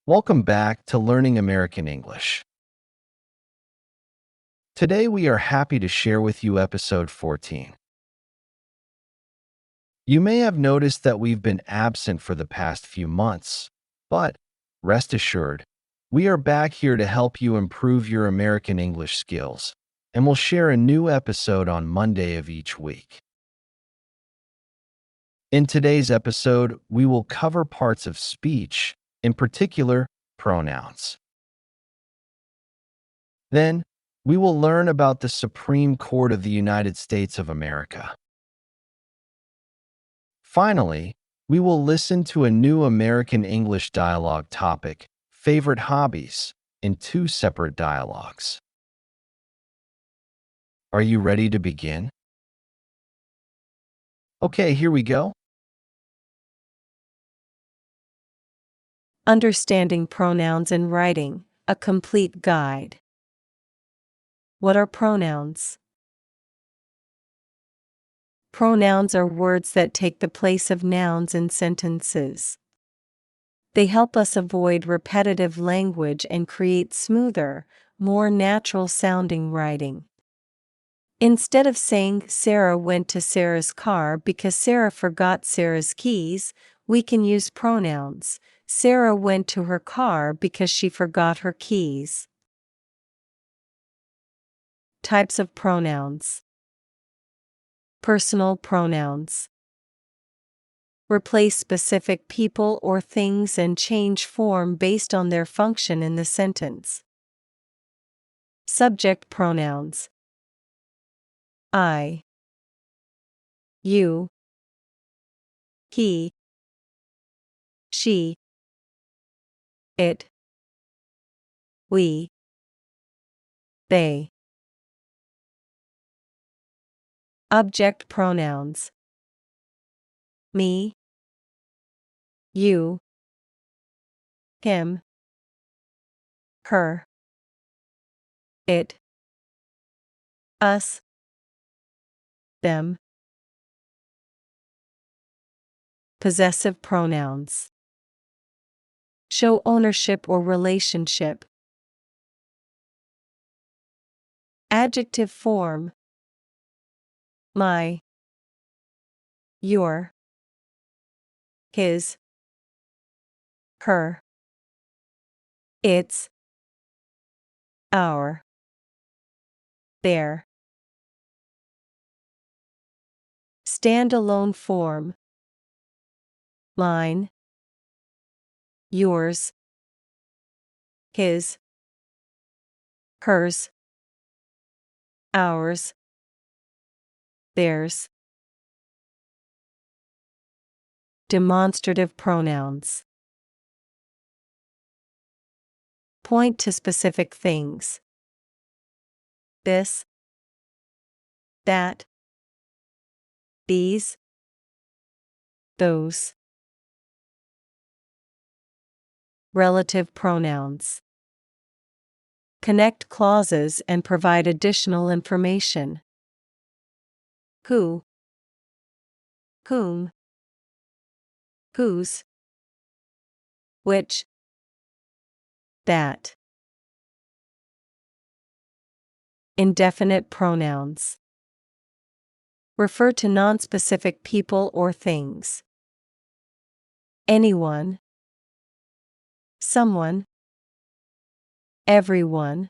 Welcome back to Learning American English. Today we are happy to share with you episode 14. You may have noticed that we've been absent for the past few months, but rest assured, we are back here to help you improve your American English skills, and we'll share a new episode on Monday of each week. In today's episode, we will cover parts of speech, in particular, pronouns. Then, we will learn about the Supreme Court of the United States of America. Finally, we will listen to a new American English dialogue topic, favorite hobbies, in 2 separate dialogues. Are you ready to begin? Okay, here we go. Understanding pronouns in writing, a complete guide. What are pronouns? Pronouns are words that take the place of nouns in sentences. They help us avoid repetitive language and create smoother, more natural-sounding writing. Instead of saying Sarah went to Sarah's car because Sarah forgot Sarah's keys, we can use pronouns. Sarah went to her car because she forgot her keys. Types of pronouns. Personal pronouns. Replace specific people or things and change form based on their function in the sentence. Subject pronouns. I, you, he, she, it, we, they. Object pronouns. Me, you, him, her, it, us, them. Possessive pronouns. Show ownership or relationship. Adjective form. My, your, his, her, its, our, their. Standalone form. Mine, yours, his, hers, ours, theirs. Demonstrative pronouns. Point to specific things. This, that, these, those. Relative pronouns. Connect clauses and provide additional information. Who, whom, whose, which, that. Indefinite pronouns. Refer to nonspecific people or things. Anyone, someone, everyone,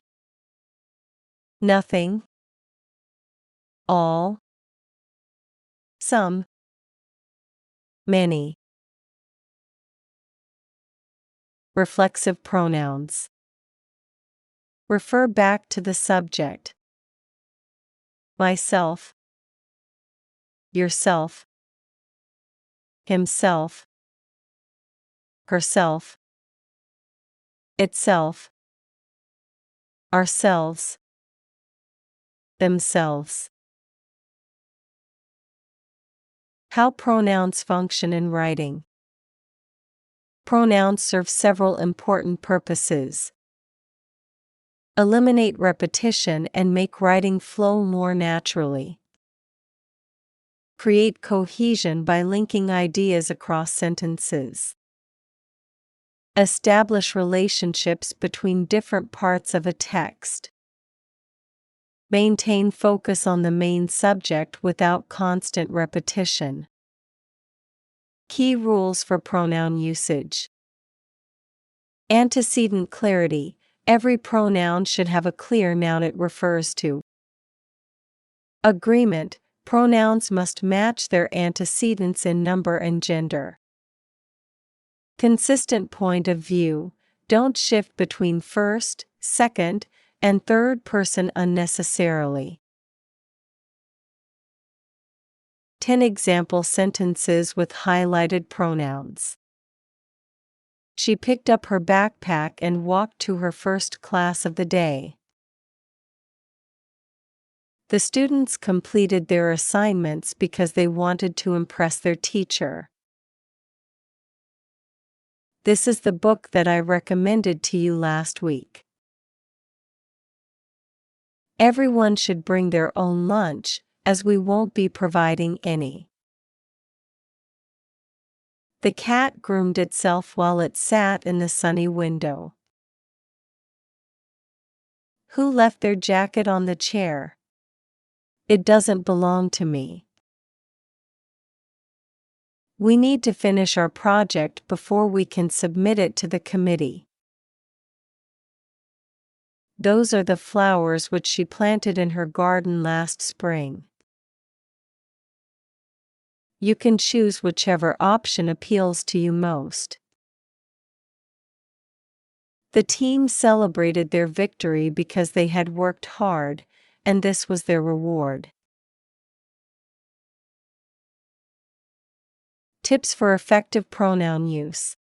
nothing, all, some, many. Reflexive pronouns. Refer back to the subject. Myself, yourself, himself, herself, itself, ourselves, themselves. How pronouns function in writing. Pronouns serve several important purposes. Eliminate repetition and make writing flow more naturally. Create cohesion by linking ideas across sentences. Establish relationships between different parts of a text. Maintain focus on the main subject without constant repetition. Key rules for pronoun usage. Antecedent clarity. Every pronoun should have a clear noun it refers to. Agreement. Pronouns must match their antecedents in number and gender. Consistent point of view. Don't shift between first, second, and third person unnecessarily. 10 example sentences with highlighted pronouns. She picked up her backpack and walked to her first class of the day. The students completed their assignments because they wanted to impress their teacher. This is the book that I recommended to you last week. Everyone should bring their own lunch, as we won't be providing any. The cat groomed itself while it sat in the sunny window. Who left their jacket on the chair? It doesn't belong to me. We need to finish our project before we can submit it to the committee. Those are the flowers which she planted in her garden last spring. You can choose whichever option appeals to you most. The team celebrated their victory because they had worked hard, and this was their reward. Tips for effective pronoun use.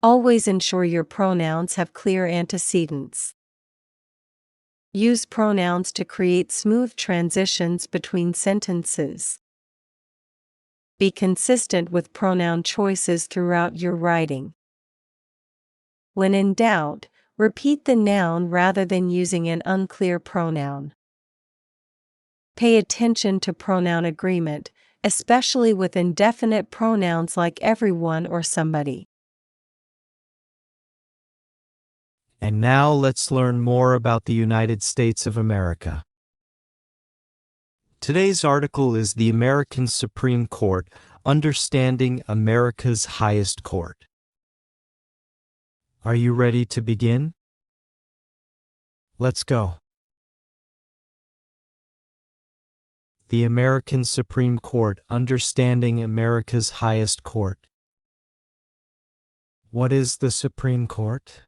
Always ensure your pronouns have clear antecedents. Use pronouns to create smooth transitions between sentences. Be consistent with pronoun choices throughout your writing. When in doubt, repeat the noun rather than using an unclear pronoun. Pay attention to pronoun agreement, especially with indefinite pronouns like everyone or somebody. And now let's learn more about the United States of America. Today's article is the American Supreme Court, Understanding America's Highest Court. Are you ready to begin? Let's go. The American Supreme Court, Understanding America's Highest Court. What is the Supreme Court?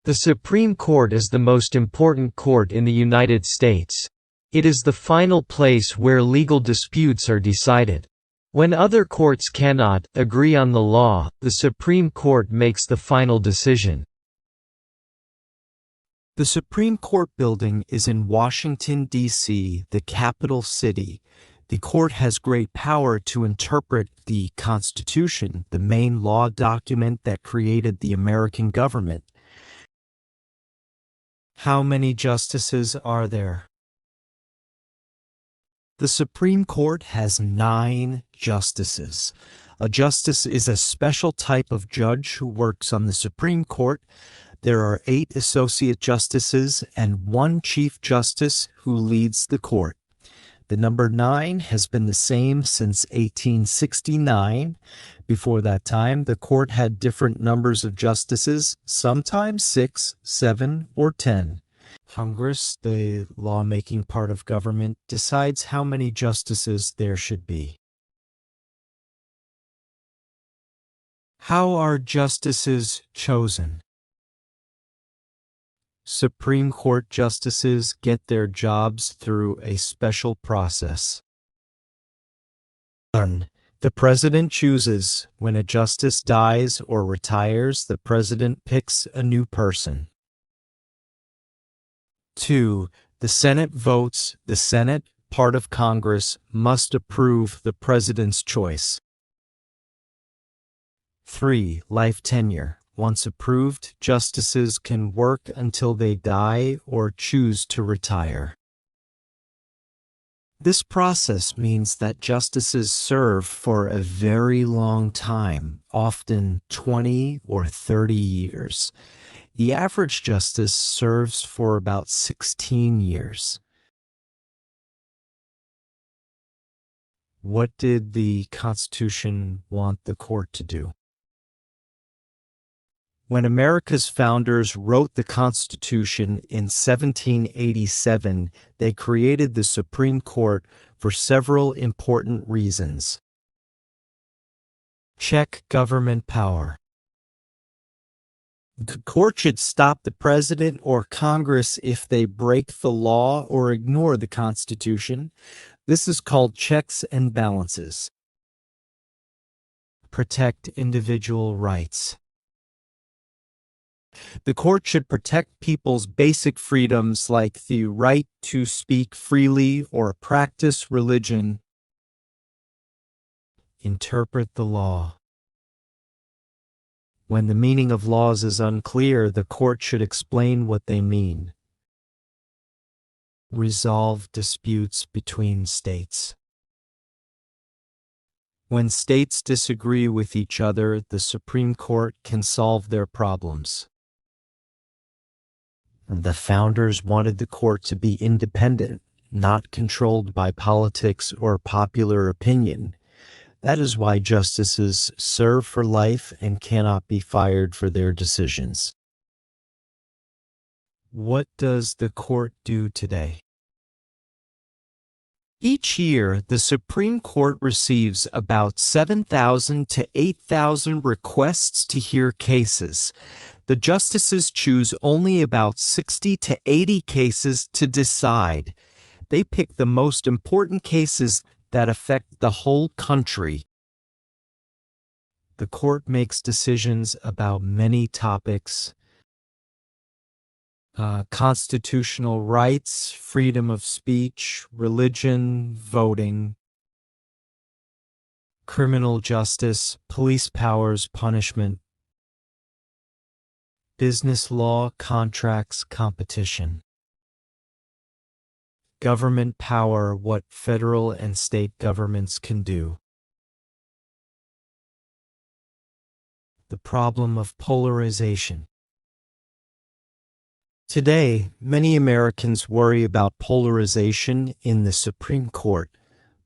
The Supreme Court is the most important court in the United States. It is the final place where legal disputes are decided. When other courts cannot agree on the law, the Supreme Court makes the final decision. The Supreme Court building is in Washington, D.C., the capital city. The court has great power to interpret the Constitution, the main law document that created the American government. How many justices are there? The Supreme Court has 9 justices. A justice is a special type of judge who works on the Supreme Court. There are 8 associate justices and 1 chief justice who leads the court. The number 9 has been the same since 1869. Before that time, the court had different numbers of justices, sometimes 6, 7, or 10. Congress, the lawmaking part of government, decides how many justices there should be. How are justices chosen? Supreme Court justices get their jobs through a special process. 1. The president chooses. When a justice dies or retires, the president picks a new person. 2. The Senate votes. The Senate, part of Congress, must approve the president's choice. 3. Life tenure. Once approved, justices can work until they die or choose to retire. This process means that justices serve for a very long time, often 20 or 30 years. The average justice serves for about 16 years. What did the Constitution want the court to do? When America's founders wrote the Constitution in 1787, they created the Supreme Court for several important reasons. Check government power. The court should stop the president or Congress if they break the law or ignore the Constitution. This is called checks and balances. Protect individual rights. The court should protect people's basic freedoms like the right to speak freely or practice religion. Interpret the law. When the meaning of laws is unclear, the court should explain what they mean. Resolve disputes between states. When states disagree with each other, the Supreme Court can solve their problems. The founders wanted the court to be independent, not controlled by politics or popular opinion. That is why justices serve for life and cannot be fired for their decisions. What does the court do today? Each year, the Supreme Court receives about 7,000 to 8,000 requests to hear cases. The justices choose only about 60 to 80 cases to decide. They pick the most important cases that affect the whole country. The court makes decisions about many topics: constitutional rights, freedom of speech, religion, voting, criminal justice, police powers, punishment, business law, contracts, competition. Government power, what federal and state governments can do. The problem of polarization. Today, many Americans worry about polarization in the Supreme Court.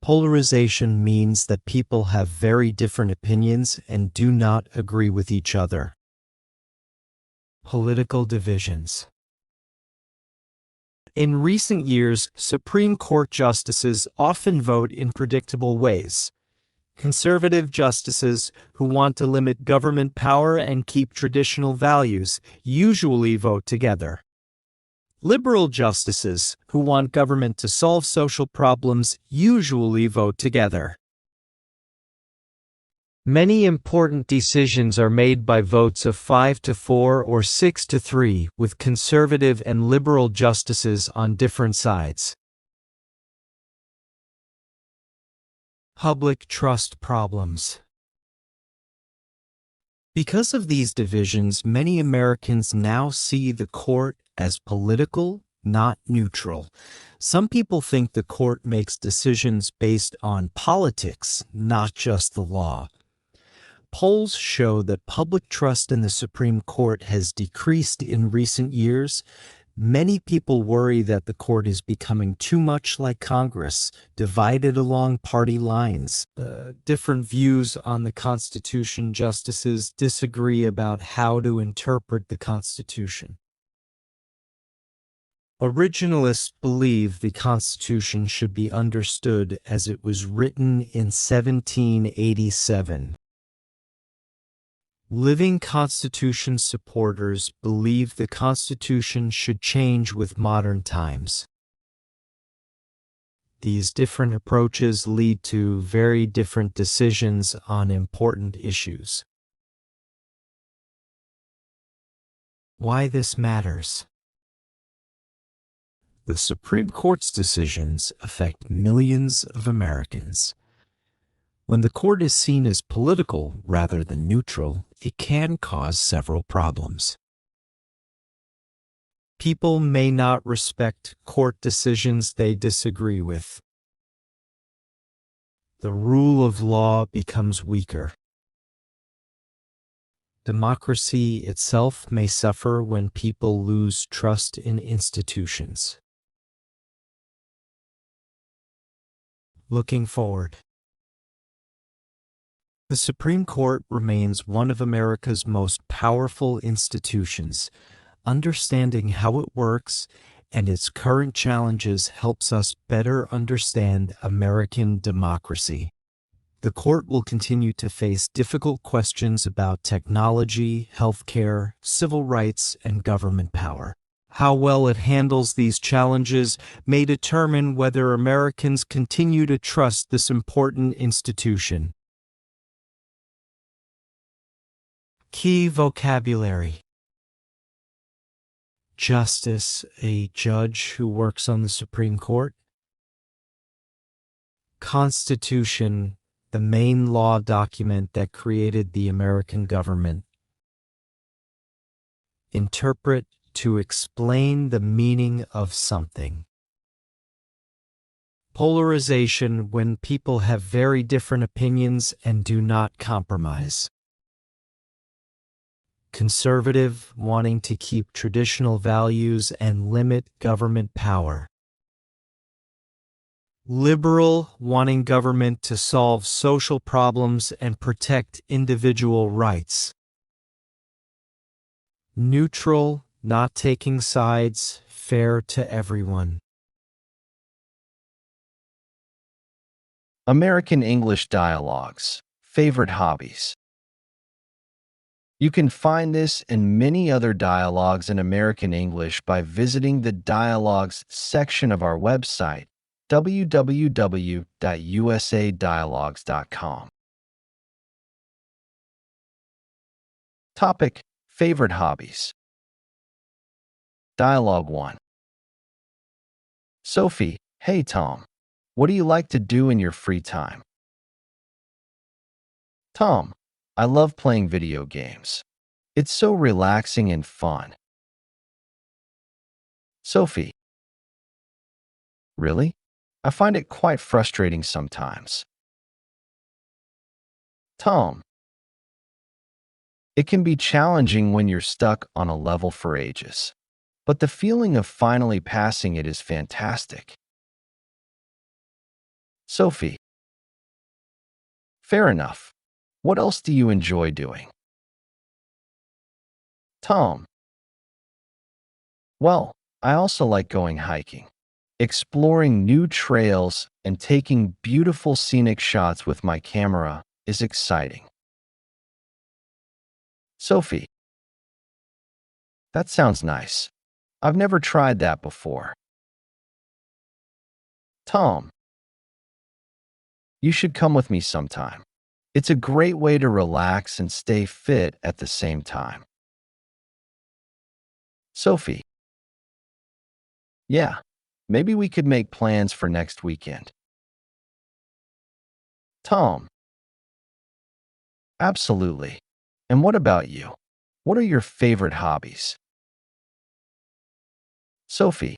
Polarization means that people have very different opinions and do not agree with each other. Political divisions. In recent years, Supreme Court justices often vote in predictable ways. Conservative justices who want to limit government power and keep traditional values usually vote together. Liberal justices who want government to solve social problems usually vote together. Many important decisions are made by votes of 5-4 or 6-3, with conservative and liberal justices on different sides. Public trust problems. Because of these divisions, many Americans now see the court as political, not neutral. Some people think the court makes decisions based on politics, not just the law. Polls show that public trust in the Supreme Court has decreased in recent years. Many people worry that the court is becoming too much like Congress, divided along party lines. Different views on the Constitution. Justices disagree about how to interpret the Constitution. Originalists believe the Constitution should be understood as it was written in 1787. Living Constitution supporters believe the Constitution should change with modern times. These different approaches lead to very different decisions on important issues. Why this matters? The Supreme Court's decisions affect millions of Americans. When the court is seen as political rather than neutral, it can cause several problems. People may not respect court decisions they disagree with. The rule of law becomes weaker. Democracy itself may suffer when people lose trust in institutions. Looking forward. The Supreme Court remains one of America's most powerful institutions. Understanding how it works and its current challenges helps us better understand American democracy. The court will continue to face difficult questions about technology, healthcare, civil rights, and government power. How well it handles these challenges may determine whether Americans continue to trust this important institution. Key vocabulary. Justice, a judge who works on the Supreme Court. Constitution, the main law document that created the American government. Interpret, to explain the meaning of something. Polarization, when people have very different opinions and do not compromise. Conservative, wanting to keep traditional values and limit government power. Liberal, wanting government to solve social problems and protect individual rights. Neutral, not taking sides, fair to everyone. American English dialogues. Favorite hobbies. You can find this and many other dialogues in American English by visiting the Dialogues section of our website, www.usadialogues.com. Topic: Favorite hobbies. Dialogue 1. Sophie, hey Tom. What do you like to do in your free time? Tom, I love playing video games. It's so relaxing and fun. Sophie, really? I find it quite frustrating sometimes. Tom, it can be challenging when you're stuck on a level for ages, but the feeling of finally passing it is fantastic. Sophie, fair enough. What else do you enjoy doing? Tom, well, I also like going hiking, exploring new trails, and taking beautiful scenic shots with my camera is exciting. Sophie, that sounds nice. I've never tried that before. Tom, you should come with me sometime. It's a great way to relax and stay fit at the same time. Sophie, yeah, maybe we could make plans for next weekend. Tom, absolutely. And what about you? What are your favorite hobbies? Sophie,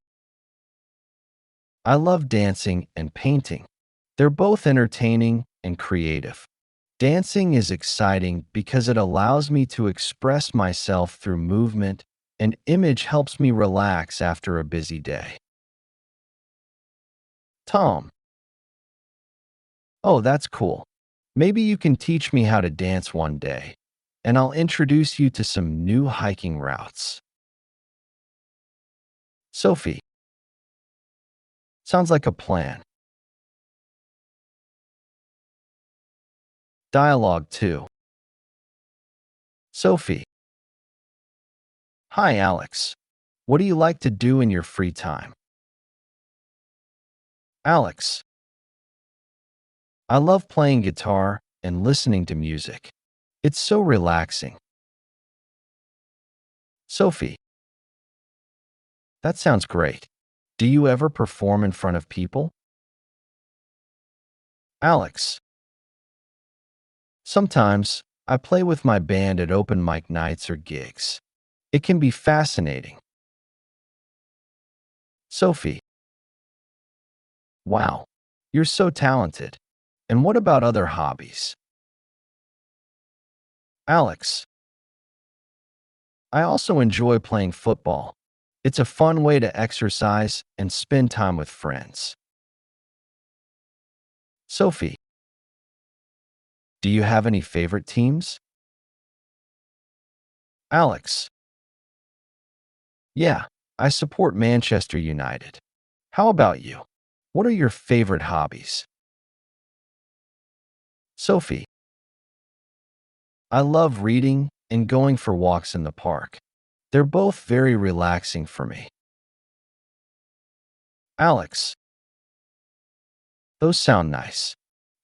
I love dancing and painting. They're both entertaining and creative. Dancing is exciting because it allows me to express myself through movement, and image helps me relax after a busy day. Tom, oh, that's cool. Maybe you can teach me how to dance one day, and I'll introduce you to some new hiking routes. Sophie, sounds like a plan. Dialogue 2. Sophie, hi Alex. What do you like to do in your free time? Alex, I love playing guitar and listening to music. It's so relaxing. Sophie, that sounds great. Do you ever perform in front of people? Alex, sometimes I play with my band at open mic nights or gigs. It can be fascinating. Sophie, wow, you're so talented. And what about other hobbies? Alex, I also enjoy playing football. It's a fun way to exercise and spend time with friends. Sophie, do you have any favorite teams? Alex, yeah, I support Manchester United. How about you? What are your favorite hobbies? Sophie, I love reading and going for walks in the park. They're both very relaxing for me. Alex, those sound nice.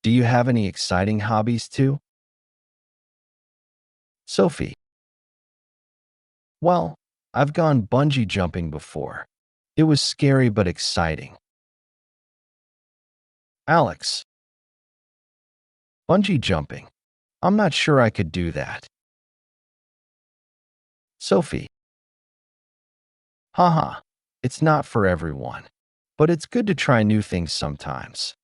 Do you have any exciting hobbies too? Sophie, well, I've gone bungee jumping before. It was scary but exciting. Alex, bungee jumping. I'm not sure I could do that. Sophie, haha, it's not for everyone, but it's good to try new things sometimes.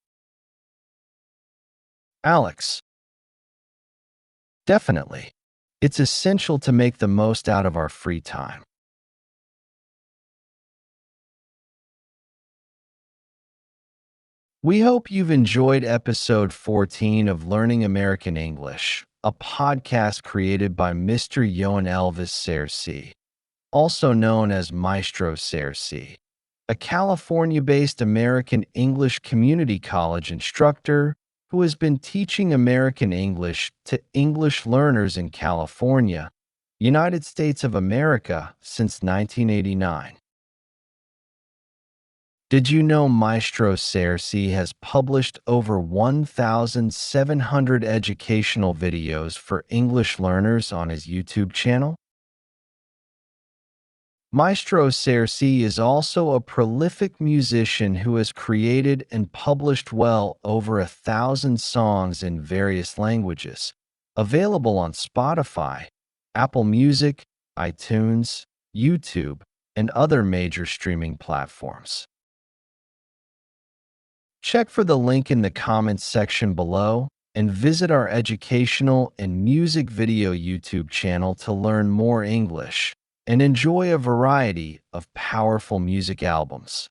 Alex, definitely. It's essential to make the most out of our free time. We hope you've enjoyed episode 14 of Learning American English, a podcast created by Mr. Johan Elvis Sersea, also known as Maestro Sersea, a California-based American English community college instructor who has been teaching American English to English learners in California, United States of America, since 1989. Did you know Maestro Sersea has published over 1,700 educational videos for English learners on his YouTube channel? Maestro Sersea is also a prolific musician who has created and published well over 1,000 songs in various languages, available on Spotify, Apple Music, iTunes, YouTube, and other major streaming platforms. Check for the link in the comments section below and visit our educational and music video YouTube channel to learn more English and enjoy a variety of powerful music albums.